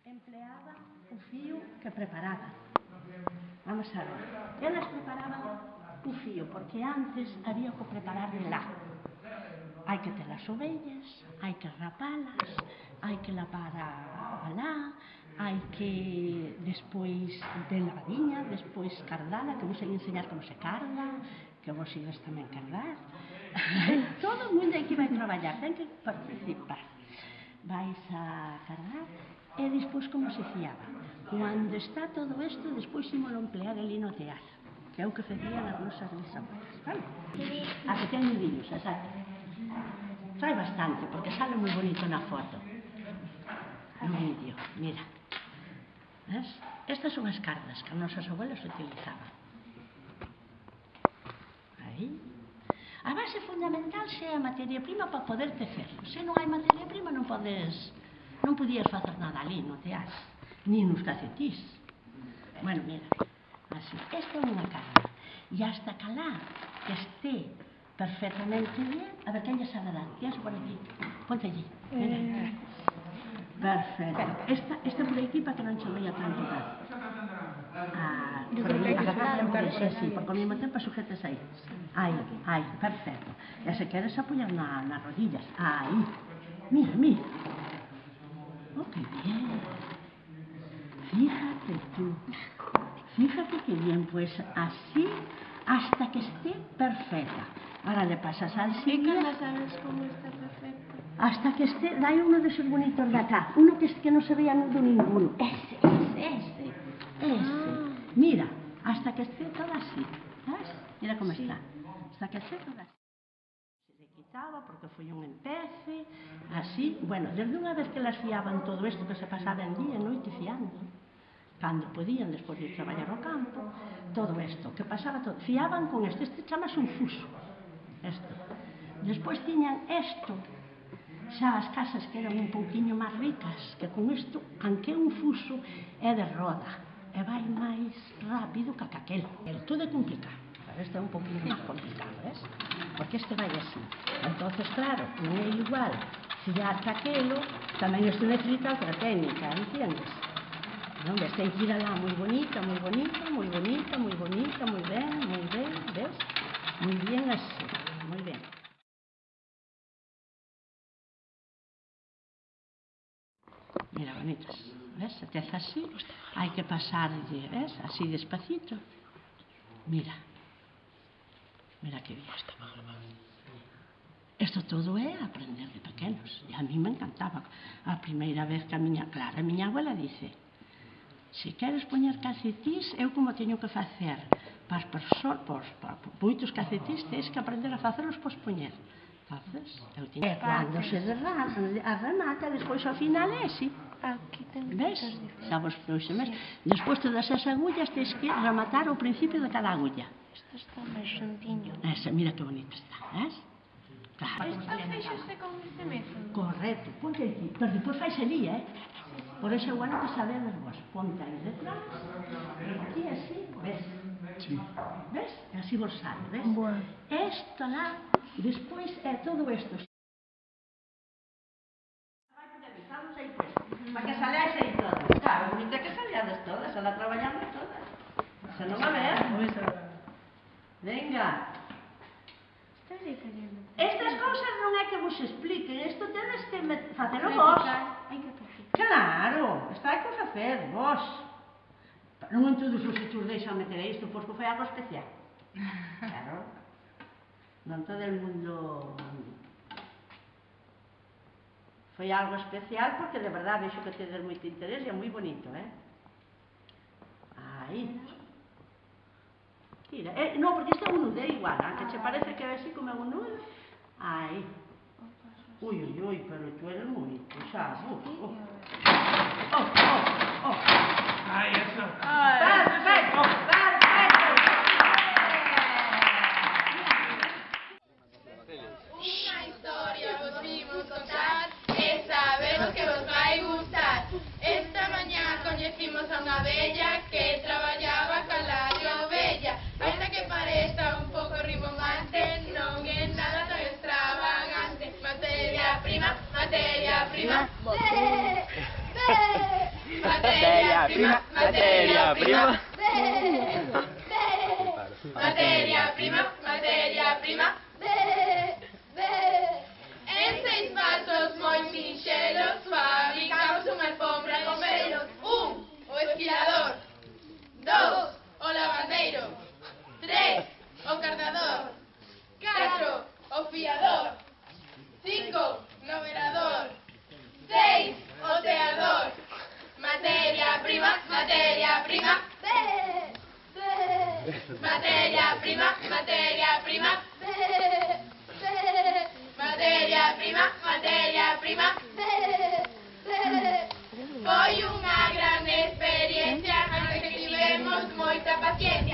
empleaba o fío que preparaba. Vamos a ver. Elas preparaban o fío, porque antes había que preparar de lá. Hai que ter as ovellas, hai que rapalas, hai que lavar a lá, hai que despois de lavadiña, despois cardala, que vos hai enseñar como se carda, que vos ides tamén cardar. Todo o mundo aí que vai traballar ten que participar. Vais a cardar e despois como se fiaba. Cando está todo isto, despois ímolo emplear ali no teatro, que é o que facían as nosas bisabuelas, vale? A que ten nudillos, exacto. Trae bastante, porque sale moi bonito na foto. No vídeo, mira. ¿Ves? Estas son as cardas que as nosas abuelas utilizaban. Aí. A base fundamental é a materia prima para poder tecer. Se non hai materia prima non podías facer nada ali no teatro, ni nos cacetís. Bueno, mira, así. Esta é unha carda. E hasta calá que este perfectamente bien, a ver, quen lle sabe dar? Tienes por aquí, ponte allí. Perfecto. Esta por aquí para que non che veia tanto dar. Sí, porque ao mesmo tempo sujetes aí. Aí, perfecto. E se queres apoyar nas rodillas. Aí. Mira, mira. Oh, que bien. Fíjate tú. Fíjate que bien, pues así hasta que esté perfecta. Ahora le pasas al siguiente. ¿Y cómo sabes cómo está perfecta? Hasta que esté, dai uno de esos bonitos de acá, uno que no se vea nudo ninguno. Ese. Mira, hasta que esté todo así. ¿Sabes? Mira cómo está. Hasta que esté todo así. Se le quitaba porque foi un empece, así. Bueno, desde unha vez que las fiaban todo isto que se pasaba en día e noite fiando, cando podían, despois de traballar ao campo, todo isto, que pasaba todo, fiaban con isto. Este chamase un fuso. Isto. Despois tiñan isto, xa as casas que eran un pouquiño máis ricas, que con isto, aunque un fuso é de roda, e vai máis rápido que aquel. Todo é complicado, pero este é un pouquiño máis complicado, ves? Porque este vai así. Entonces, claro, non é igual fiar que aquelo, tamén isto necesita outra técnica, entiendes? Non, ves, ten que ir alá moi bonita, moi bonita, moi bonita, moi bonita, moi ben, ves? Moi bien así, moi ben. Mira, bonitas, ves? Se te hace así, hai que pasarlle, ves? Así despacito. Mira que bien. Isto todo é aprender de pequenos. E a mí me encantaba. A primeira vez que a miña abuela dice: se queres poñer calcetís, eu como teño que facer para moitos calcetís, tens que aprender a facerlos pois poñer. Entonces, eu tiña cando se arremata, despois ao final é así. Ves? Xa vos próximas. Despois todas as agullas tens que rematar ao principio de cada agulla. Isto está máis xuntiño. Esa, mira que bonito está, ves? Claro. Isto fixose con este método? Correcto, ponte aquí, pero depois fais ali, Por eso é bueno que sabedes vos. Ponte aí detrás, aquí así, ves? Sí. Ves? Así vos sale, ves? Bueno. Esto lá, despois é todo isto. Estamos aí pues, para que saleáis aí todas. Claro, bonito é que saleades todas, a la traballamos todas. Se non va a ver. Venga. Estas cousas non é que vos expliquen, isto tedes que facelo vos. Hai que practicar. Claro, isto hai que facer vos. Non en todos os hechos deixan meter isto, porque foi algo especial. Claro. Non todo el mundo... Foi algo especial porque de verdade vexo que tedes moito interés e é moi bonito, Aí. Tira. Non, porque isto é un nudo, é igual, que che parece que é así como é un nudo. Aí. Ui, pero tú eres moito, xa. Aí, eso. Perfecto. Unha historia vos vimos contar e sabemos que vos vai gustar. Esta mañá coñecimos a unha vella que traballaba ca labio ovella. Aínda que pareza un pouco rimbombante, non é nada tan extravagante. Materia prima, prima, materia prima. Materia prima, materia prima. En 6 pasos muy sinxelos fabricamos unha alfombra con velos. 1. O esquilador. 2. O lavandeiro. 3. O cardador. 4. O fiador. 5. No velador. 6. O teador. Materia prima, materia prima. Materia prima, materia prima. Materia prima, materia prima. Foi unha gran experiencia, antes que tivemos moita paciencia.